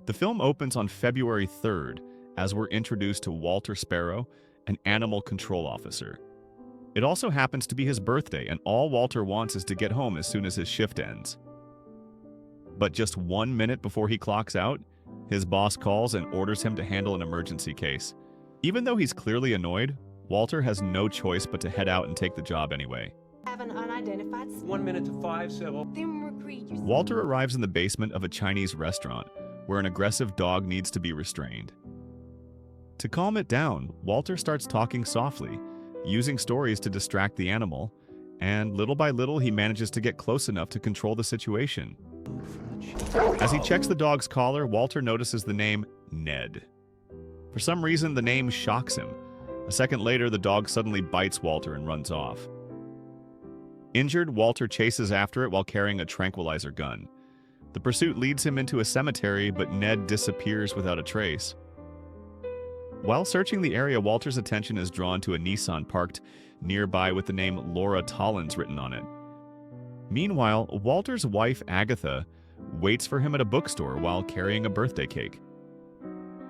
The film opens on February 3rd as we're introduced to Walter Sparrow, an animal control officer. It also happens to be his birthday, and all Walter wants is to get home as soon as his shift ends. But just 1 minute before he clocks out, his boss calls and orders him to handle an emergency case. Even though he's clearly annoyed, Walter has no choice but to head out and take the job anyway. Have an unidentified 1 minute to 5, Sybil. Walter arrives in the basement of a Chinese restaurant where an aggressive dog needs to be restrained. To calm it down, Walter starts talking softly, using stories to distract the animal, and little by little he manages to get close enough to control the situation. As he checks the dog's collar, Walter notices the name Ned. For some reason, the name shocks him. A second later, the dog suddenly bites Walter and runs off. Injured, Walter chases after it while carrying a tranquilizer gun. The pursuit leads him into a cemetery, but Ned disappears without a trace. While searching the area, Walter's attention is drawn to a Nissan parked nearby with the name Laura Tollins written on it. Meanwhile, Walter's wife, Agatha, waits for him at a bookstore while carrying a birthday cake.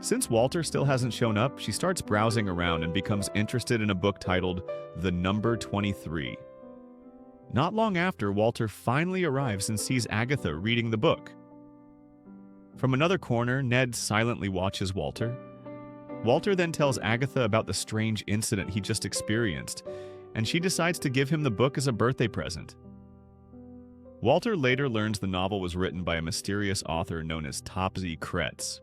Since Walter still hasn't shown up, she starts browsing around and becomes interested in a book titled The Number 23. Not long after, Walter finally arrives and sees Agatha reading the book. From another corner, Ned silently watches Walter. Walter then tells Agatha about the strange incident he just experienced, and she decides to give him the book as a birthday present. Walter later learns the novel was written by a mysterious author known as Topsy Kretz.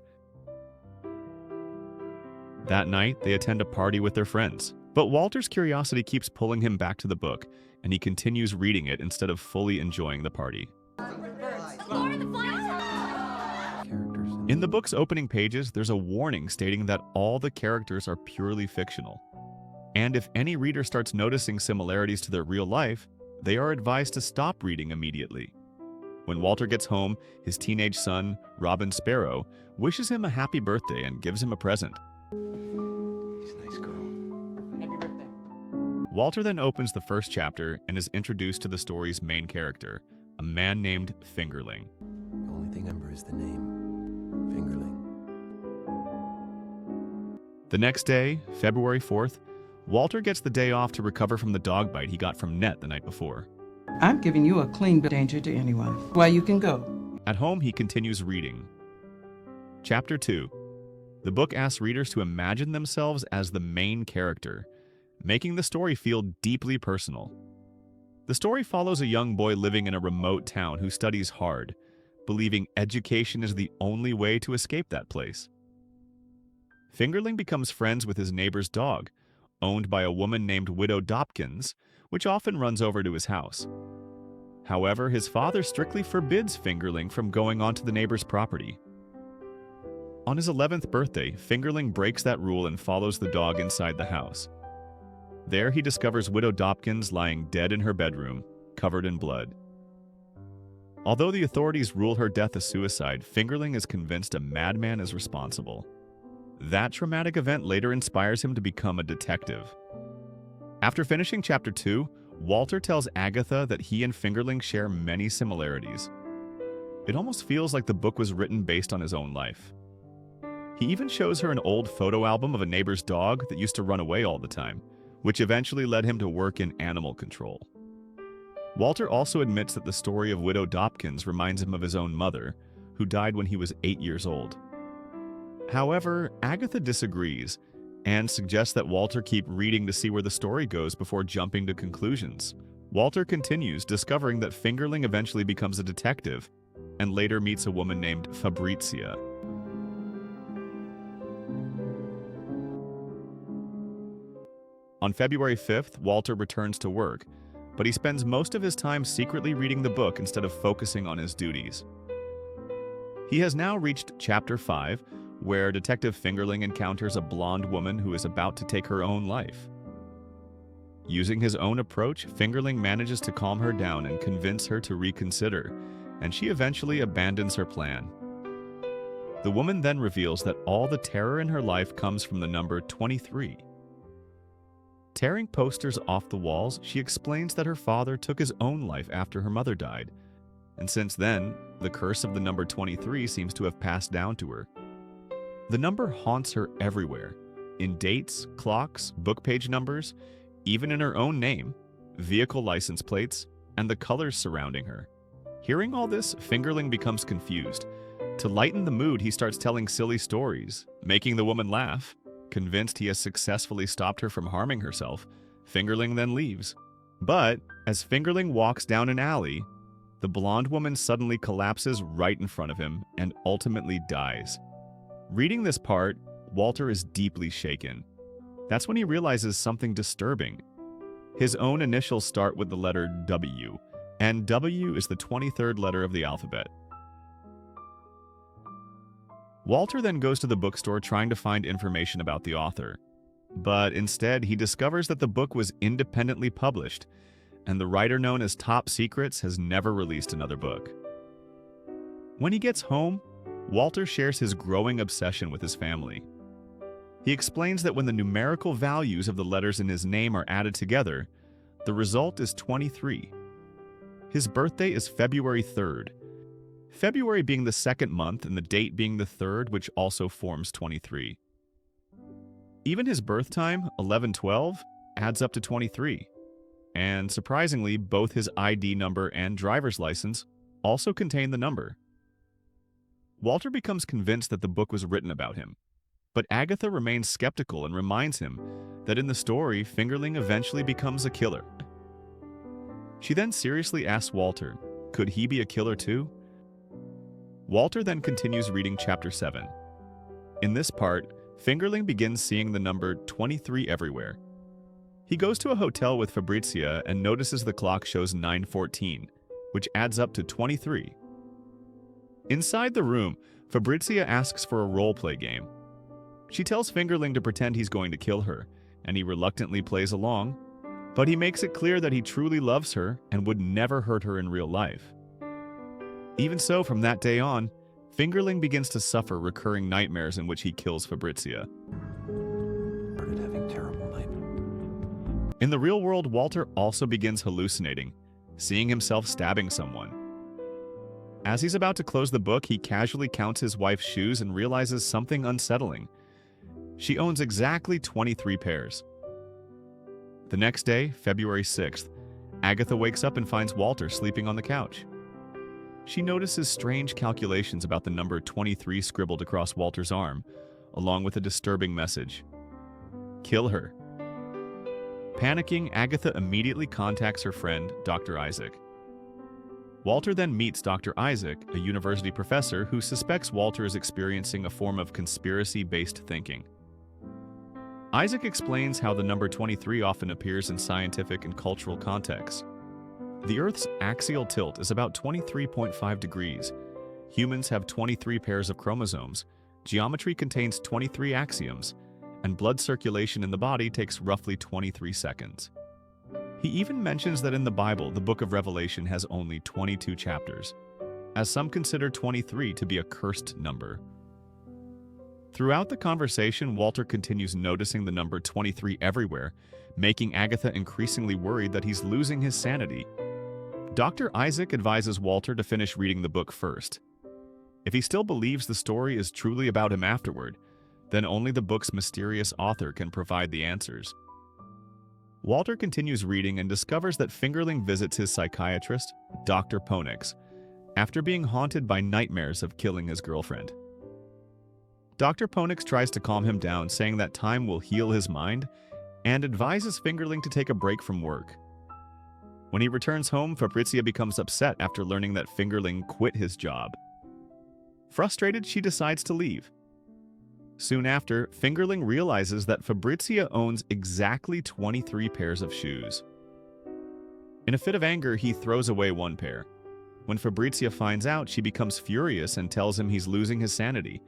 That night, they attend a party with their friends, but Walter's curiosity keeps pulling him back to the book, and he continues reading it instead of fully enjoying the party. In the book's opening pages, there's a warning stating that all the characters are purely fictional. And if any reader starts noticing similarities to their real life, they are advised to stop reading immediately. When Walter gets home, his teenage son, Robin Sparrow, wishes him a happy birthday and gives him a present. She's a nice girl. Happy birthday. Walter then opens the first chapter and is introduced to the story's main character, a man named Fingerling. The only thing I remember is the name. Fingerling. The next day, February 4th, Walter gets the day off to recover from the dog bite he got from Net the night before. I'm giving you a clean danger to anyone. Well, you can go. At home, he continues reading. Chapter 2. The book asks readers to imagine themselves as the main character, making the story feel deeply personal. The story follows a young boy living in a remote town who studies hard, believing education is the only way to escape that place. Fingerling becomes friends with his neighbor's dog, owned by a woman named Widow Dopkins, which often runs over to his house. However, his father strictly forbids Fingerling from going onto the neighbor's property. On his 11th birthday, Fingerling breaks that rule and follows the dog inside the house. There, he discovers Widow Dopkins lying dead in her bedroom, covered in blood. Although the authorities rule her death a suicide, Fingerling is convinced a madman is responsible. That traumatic event later inspires him to become a detective. After finishing Chapter 2, Walter tells Agatha that he and Fingerling share many similarities. It almost feels like the book was written based on his own life. He even shows her an old photo album of a neighbor's dog that used to run away all the time, which eventually led him to work in animal control. Walter also admits that the story of Widow Dopkins reminds him of his own mother, who died when he was 8 years old. However, Agatha disagrees and suggests that Walter keep reading to see where the story goes before jumping to conclusions. Walter continues, discovering that Fingerling eventually becomes a detective and later meets a woman named Fabrizia. On February 5th, Walter returns to work, but he spends most of his time secretly reading the book instead of focusing on his duties. He has now reached Chapter 5, where Detective Fingerling encounters a blonde woman who is about to take her own life. Using his own approach, Fingerling manages to calm her down and convince her to reconsider, and she eventually abandons her plan. The woman then reveals that all the terror in her life comes from the number 23. Tearing posters off the walls, she explains that her father took his own life after her mother died, and since then, the curse of the number 23 seems to have passed down to her. The number haunts her everywhere, in dates, clocks, book page numbers, even in her own name, vehicle license plates, and the colors surrounding her. Hearing all this, Fingerling becomes confused. To lighten the mood, he starts telling silly stories, making the woman laugh. Convinced he has successfully stopped her from harming herself, Fingerling then leaves. But as Fingerling walks down an alley, the blonde woman suddenly collapses right in front of him and ultimately dies. Reading this part, Walter is deeply shaken. That's when he realizes something disturbing. His own initials start with the letter W, and W is the 23rd letter of the alphabet. Walter then goes to the bookstore trying to find information about the author. But instead, he discovers that the book was independently published, and the writer known as Top Secrets has never released another book. When he gets home, Walter shares his growing obsession with his family. He explains that when the numerical values of the letters in his name are added together, the result is 23. His birthday is February 3rd, February being the second month and the date being the third, which also forms 23. Even his birth time, 11/12, adds up to 23. And surprisingly, both his ID number and driver's license also contain the number. Walter becomes convinced that the book was written about him, but Agatha remains skeptical and reminds him that in the story, Fingerling eventually becomes a killer. She then seriously asks Walter, could he be a killer too? Walter then continues reading Chapter 7. In this part, Fingerling begins seeing the number 23 everywhere. He goes to a hotel with Fabrizia and notices the clock shows 9:14, which adds up to 23. Inside the room, Fabrizia asks for a role-play game. She tells Fingerling to pretend he's going to kill her, and he reluctantly plays along, but he makes it clear that he truly loves her and would never hurt her in real life. Even so, from that day on, Fingerling begins to suffer recurring nightmares in which he kills Fabrizia. Started having terrible nightmares. In the real world, Walter also begins hallucinating, seeing himself stabbing someone. As he's about to close the book, he casually counts his wife's shoes and realizes something unsettling. She owns exactly 23 pairs. The next day, February 6th, Agatha wakes up and finds Walter sleeping on the couch. She notices strange calculations about the number 23 scribbled across Walter's arm, along with a disturbing message. Kill her. Panicking, Agatha immediately contacts her friend, Dr. Isaac. Walter then meets Dr. Isaac, a university professor who suspects Walter is experiencing a form of conspiracy-based thinking. Isaac explains how the number 23 often appears in scientific and cultural contexts. The Earth's axial tilt is about 23.5 degrees. Humans have 23 pairs of chromosomes, geometry contains 23 axioms, and blood circulation in the body takes roughly 23 seconds. He even mentions that in the Bible, the book of Revelation has only 22 chapters, as some consider 23 to be a cursed number. Throughout the conversation, Walter continues noticing the number 23 everywhere, making Agatha increasingly worried that he's losing his sanity. Dr. Isaac advises Walter to finish reading the book first. If he still believes the story is truly about him afterward, then only the book's mysterious author can provide the answers. Walter continues reading and discovers that Fingerling visits his psychiatrist, Dr. Ponix, after being haunted by nightmares of killing his girlfriend. Dr. Ponix tries to calm him down, saying that time will heal his mind, and advises Fingerling to take a break from work. When he returns home, Fabrizia becomes upset after learning that Fingerling quit his job. Frustrated, she decides to leave. Soon after, Fingerling realizes that Fabrizia owns exactly 23 pairs of shoes. In a fit of anger, he throws away one pair. When Fabrizia finds out, she becomes furious and tells him he's losing his sanity.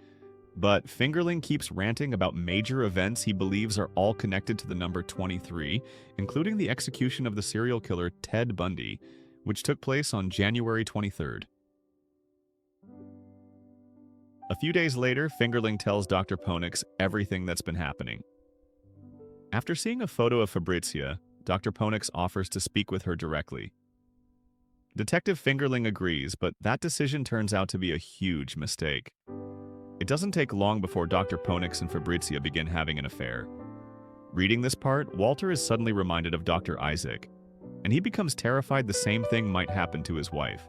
But Fingerling keeps ranting about major events he believes are all connected to the number 23, including the execution of the serial killer Ted Bundy, which took place on January 23rd. A few days later, Fingerling tells Dr. Ponix everything that's been happening. After seeing a photo of Fabrizia, Dr. Ponix offers to speak with her directly. Detective Fingerling agrees, but that decision turns out to be a huge mistake. It doesn't take long before Dr. Ponix and Fabrizia begin having an affair. Reading this part, Walter is suddenly reminded of Dr. Isaac, and he becomes terrified the same thing might happen to his wife.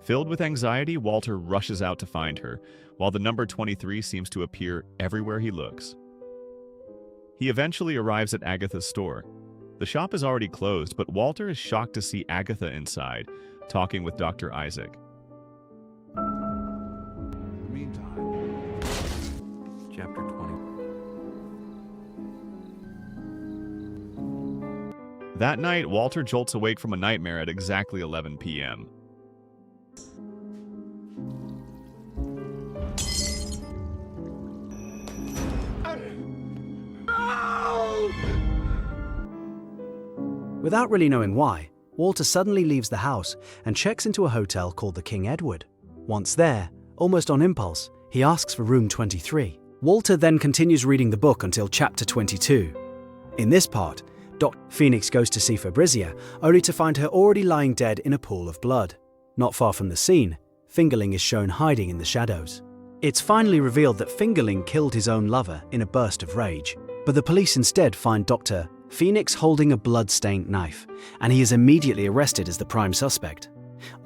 Filled with anxiety, Walter rushes out to find her, while the number 23 seems to appear everywhere he looks. He eventually arrives at Agatha's store. The shop is already closed, but Walter is shocked to see Agatha inside, talking with Dr. Isaac. Meantime, Chapter 20. That night, Walter jolts awake from a nightmare at exactly 11 p.m. Without really knowing why, Walter suddenly leaves the house and checks into a hotel called the King Edward. Once there, almost on impulse, he asks for room 23. Walter then continues reading the book until chapter 22. In this part, Dr. Phoenix goes to see Fabrizia, only to find her already lying dead in a pool of blood. Not far from the scene, Fingerling is shown hiding in the shadows. It's finally revealed that Fingerling killed his own lover in a burst of rage, but the police instead find Dr. Phoenix holding a blood-stained knife, and he is immediately arrested as the prime suspect.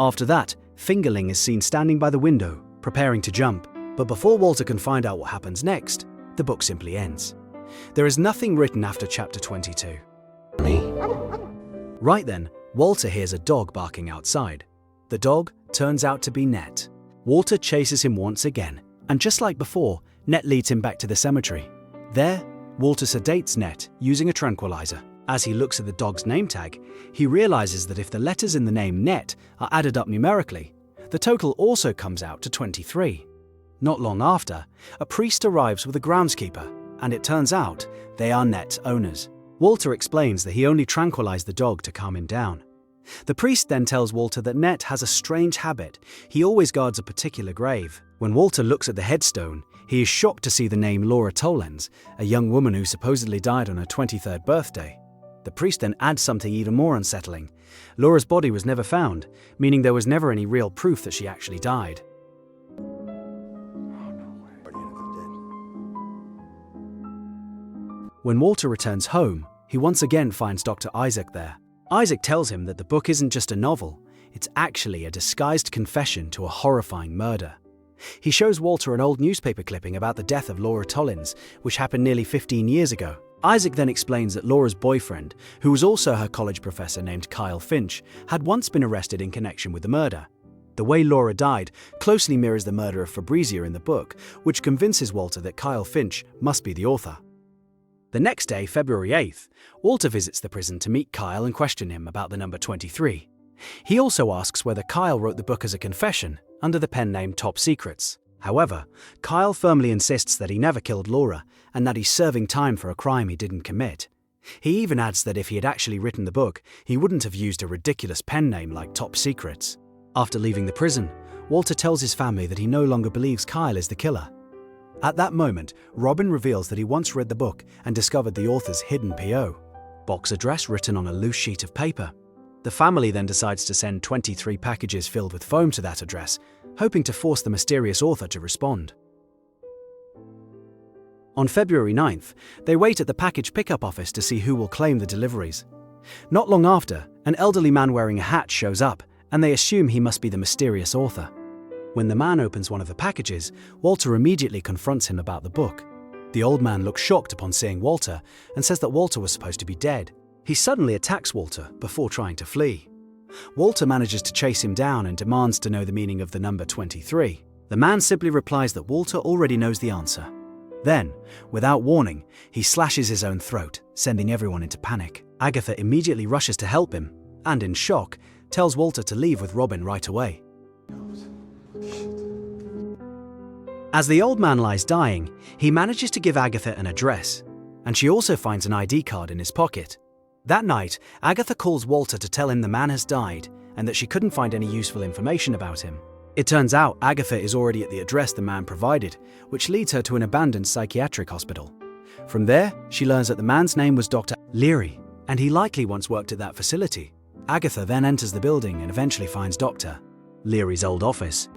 After that, Fingerling is seen standing by the window, preparing to jump, but before Walter can find out what happens next, the book simply ends. There is nothing written after chapter 22. Right then, Walter hears a dog barking outside. The dog turns out to be Net. Walter chases him once again, and just like before, Net leads him back to the cemetery. There, Walter sedates Net using a tranquilizer. As he looks at the dog's name tag, he realizes that if the letters in the name Net are added up numerically, the total also comes out to 23. Not long after, a priest arrives with a groundskeeper, and it turns out they are Net's owners. Walter explains that he only tranquilized the dog to calm him down. The priest then tells Walter that Net has a strange habit. He always guards a particular grave. When Walter looks at the headstone, he is shocked to see the name Laura Tollens, a young woman who supposedly died on her 23rd birthday. The priest then adds something even more unsettling. Laura's body was never found, meaning there was never any real proof that she actually died. When Walter returns home, he once again finds Dr. Isaac there. Isaac tells him that the book isn't just a novel, it's actually a disguised confession to a horrifying murder. He shows Walter an old newspaper clipping about the death of Laura Tollens, which happened nearly 15 years ago. Isaac then explains that Laura's boyfriend, who was also her college professor named Kyle Finch, had once been arrested in connection with the murder. The way Laura died closely mirrors the murder of Fabrizia in the book, which convinces Walter that Kyle Finch must be the author. The next day, February 8th, Walter visits the prison to meet Kyle and question him about the number 23. He also asks whether Kyle wrote the book as a confession, under the pen name Top Secrets. However, Kyle firmly insists that he never killed Laura and that he's serving time for a crime he didn't commit. He even adds that if he had actually written the book, he wouldn't have used a ridiculous pen name like Top Secrets. After leaving the prison, Walter tells his family that he no longer believes Kyle is the killer. At that moment, Robin reveals that he once read the book and discovered the author's hidden P.O. box address written on a loose sheet of paper. The family then decides to send 23 packages filled with foam to that address, hoping to force the mysterious author to respond. On February 9th, they wait at the package pickup office to see who will claim the deliveries. Not long after, an elderly man wearing a hat shows up, and they assume he must be the mysterious author. When the man opens one of the packages, Walter immediately confronts him about the book. The old man looks shocked upon seeing Walter and says that Walter was supposed to be dead. He suddenly attacks Walter before trying to flee. Walter manages to chase him down and demands to know the meaning of the number 23. The man simply replies that Walter already knows the answer. Then, without warning, he slashes his own throat, sending everyone into panic. Agatha immediately rushes to help him and, in shock, tells Walter to leave with Robin right away. As the old man lies dying, he manages to give Agatha an address, and she also finds an ID card in his pocket. That night, Agatha calls Walter to tell him the man has died and that she couldn't find any useful information about him. It turns out Agatha is already at the address the man provided, which leads her to an abandoned psychiatric hospital. From there, she learns that the man's name was Dr. Leary, and he likely once worked at that facility. Agatha then enters the building and eventually finds Dr. Leary's old office.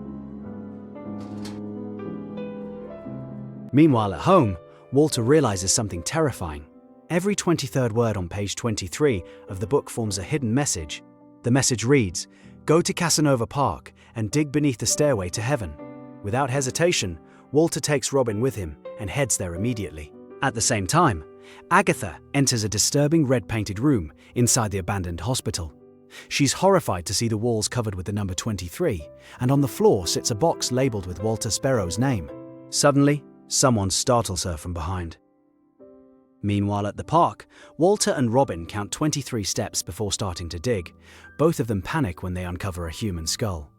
Meanwhile, at home, Walter realizes something terrifying. Every 23rd word on page 23 of the book forms a hidden message. The message reads, "Go to Casanova Park and dig beneath the stairway to heaven." Without hesitation, Walter takes Robin with him and heads there immediately. At the same time, Agatha enters a disturbing red-painted room inside the abandoned hospital. She's horrified to see the walls covered with the number 23, and on the floor sits a box labeled with Walter Sparrow's name. Suddenly, someone startles her from behind. Meanwhile at the park, Walter and Robin count 23 steps before starting to dig. Both of them panic when they uncover a human skull.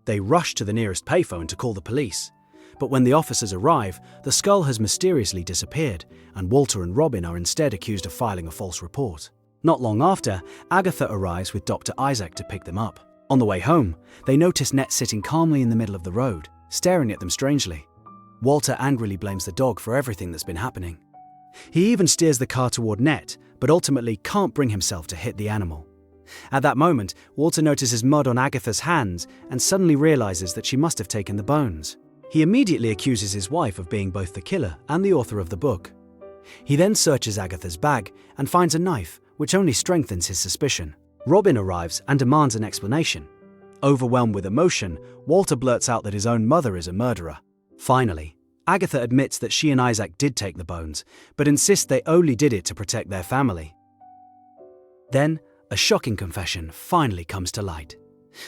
They rush to the nearest payphone to call the police. But when the officers arrive, the skull has mysteriously disappeared, and Walter and Robin are instead accused of filing a false report. Not long after, Agatha arrives with Dr. Isaac to pick them up. On the way home, they notice Ned sitting calmly in the middle of the road, staring at them strangely. Walter angrily blames the dog for everything that's been happening. He even steers the car toward Ned, but ultimately can't bring himself to hit the animal. At that moment, Walter notices mud on Agatha's hands and suddenly realizes that she must have taken the bones. He immediately accuses his wife of being both the killer and the author of the book. He then searches Agatha's bag and finds a knife, which only strengthens his suspicion. Robin arrives and demands an explanation. Overwhelmed with emotion, Walter blurts out that his own mother is a murderer. Finally, Agatha admits that she and Isaac did take the bones, but insists they only did it to protect their family. Then, a shocking confession finally comes to light.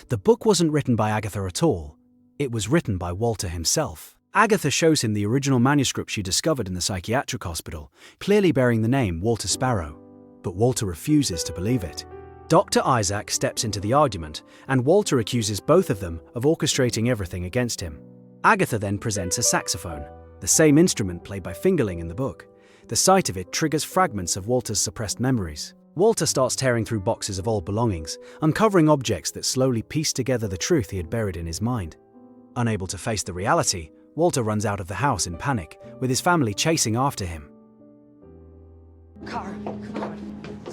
The book wasn't written by Agatha at all. It was written by Walter himself. Agatha shows him the original manuscript she discovered in the psychiatric hospital, clearly bearing the name Walter Sparrow. But Walter refuses to believe it. Dr. Isaac steps into the argument, and Walter accuses both of them of orchestrating everything against him. Agatha then presents a saxophone, the same instrument played by Fingerling in the book. The sight of it triggers fragments of Walter's suppressed memories. Walter starts tearing through boxes of old belongings, uncovering objects that slowly piece together the truth he had buried in his mind. Unable to face the reality, Walter runs out of the house in panic, with his family chasing after him. Car, come on.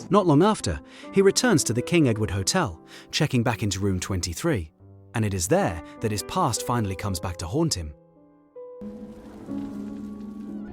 Not long after, he returns to the King Edward Hotel, checking back into room 23. And it is there that his past finally comes back to haunt him.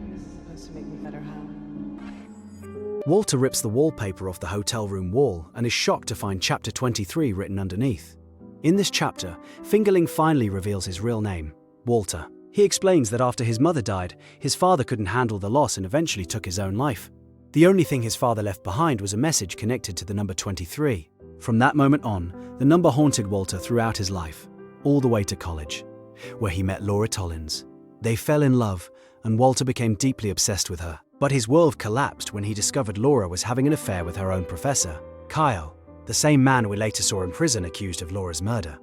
This is supposed to make me better, huh? Walter rips the wallpaper off the hotel room wall and is shocked to find chapter 23 written underneath. In this chapter, Fingerling finally reveals his real name, Walter. He explains that after his mother died, his father couldn't handle the loss and eventually took his own life. The only thing his father left behind was a message connected to the number 23. From that moment on, the number haunted Walter throughout his life, all the way to college, where he met Laura Tollins. They fell in love, and Walter became deeply obsessed with her. But his world collapsed when he discovered Laura was having an affair with her own professor, Kyle, the same man we later saw in prison accused of Laura's murder.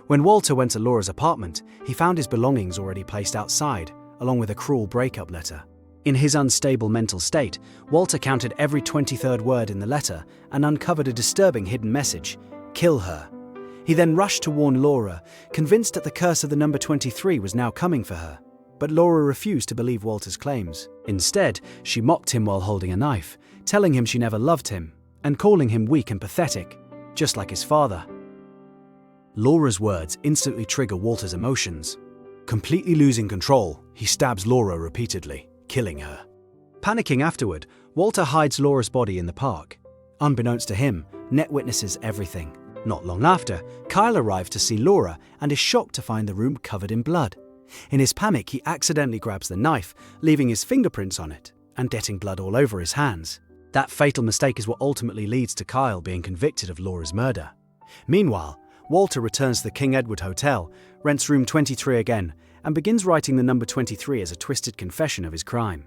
When Walter went to Laura's apartment, he found his belongings already placed outside, along with a cruel breakup letter. In his unstable mental state, Walter counted every 23rd word in the letter and uncovered a disturbing hidden message: kill her. He then rushed to warn Laura, convinced that the curse of the number 23 was now coming for her. But Laura refused to believe Walter's claims. Instead, she mocked him while holding a knife, telling him she never loved him, and calling him weak and pathetic, just like his father. Laura's words instantly trigger Walter's emotions. Completely losing control, he stabs Laura repeatedly, killing her. Panicking afterward, Walter hides Laura's body in the park. Unbeknownst to him, Net witnesses everything. Not long after, Kyle arrives to see Laura and is shocked to find the room covered in blood. In his panic, he accidentally grabs the knife, leaving his fingerprints on it, and getting blood all over his hands. That fatal mistake is what ultimately leads to Kyle being convicted of Laura's murder. Meanwhile, Walter returns to the King Edward Hotel, rents room 23 again, and begins writing the number 23 as a twisted confession of his crime.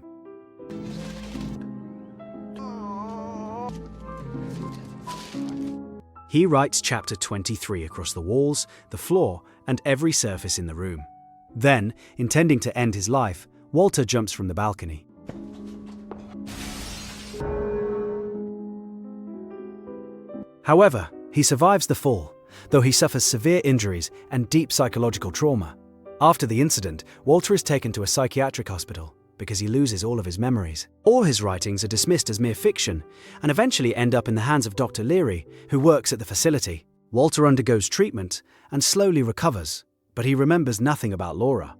He writes chapter 23 across the walls, the floor, and every surface in the room. Then, intending to end his life, Walter jumps from the balcony. However, he survives the fall, though he suffers severe injuries and deep psychological trauma. After the incident, Walter is taken to a psychiatric hospital, because he loses all of his memories. All his writings are dismissed as mere fiction and eventually end up in the hands of Dr. Leary, who works at the facility. Walter undergoes treatment and slowly recovers, but he remembers nothing about Laura.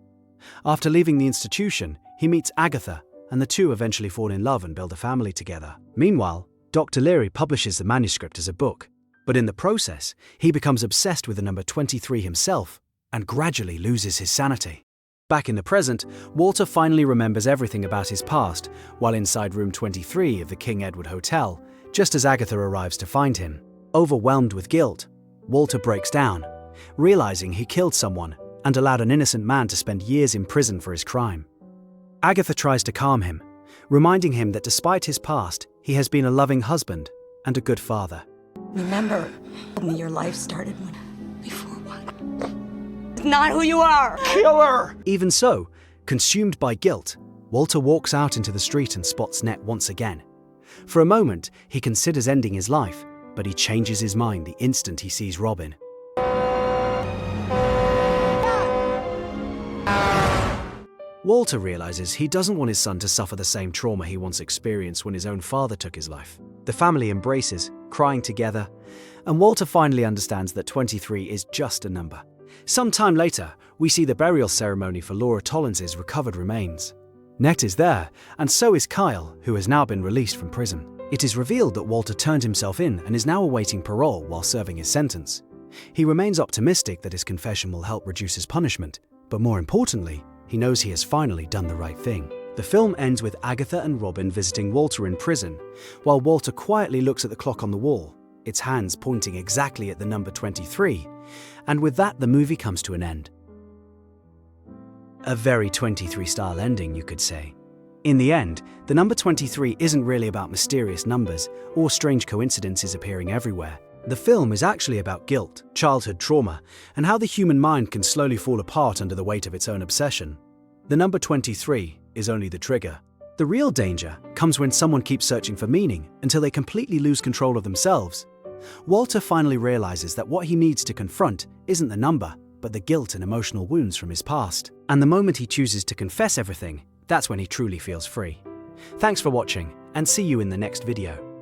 After leaving the institution, he meets Agatha, and the two eventually fall in love and build a family together. Meanwhile, Dr. Leary publishes the manuscript as a book, but in the process, he becomes obsessed with the number 23 himself and gradually loses his sanity. Back in the present, Walter finally remembers everything about his past while inside room 23 of the King Edward Hotel, just as Agatha arrives to find him. Overwhelmed with guilt, Walter breaks down, realizing he killed someone and allowed an innocent man to spend years in prison for his crime. Agatha tries to calm him, reminding him that despite his past, he has been a loving husband and a good father. Remember, your life started before what? It's not who you are! Killer! Even so, consumed by guilt, Walter walks out into the street and spots Ned once again. For a moment, he considers ending his life, but he changes his mind the instant he sees Robin. Walter realizes he doesn't want his son to suffer the same trauma he once experienced when his own father took his life. The family embraces, crying together, and Walter finally understands that 23 is just a number. Some time later, we see the burial ceremony for Laura Tollins's recovered remains. Ned is there, and so is Kyle, who has now been released from prison. It is revealed that Walter turned himself in and is now awaiting parole while serving his sentence. He remains optimistic that his confession will help reduce his punishment, but more importantly, he knows he has finally done the right thing. The film ends with Agatha and Robin visiting Walter in prison, while Walter quietly looks at the clock on the wall, its hands pointing exactly at the number 23, and with that the movie comes to an end. A very 23-style ending, you could say. In the end, the number 23 isn't really about mysterious numbers or strange coincidences appearing everywhere. The film is actually about guilt, childhood trauma, and how the human mind can slowly fall apart under the weight of its own obsession. The number 23 is only the trigger. The real danger comes when someone keeps searching for meaning until they completely lose control of themselves. Walter finally realizes that what he needs to confront isn't the number, but the guilt and emotional wounds from his past. And the moment he chooses to confess everything, that's when he truly feels free. Thanks for watching, and see you in the next video.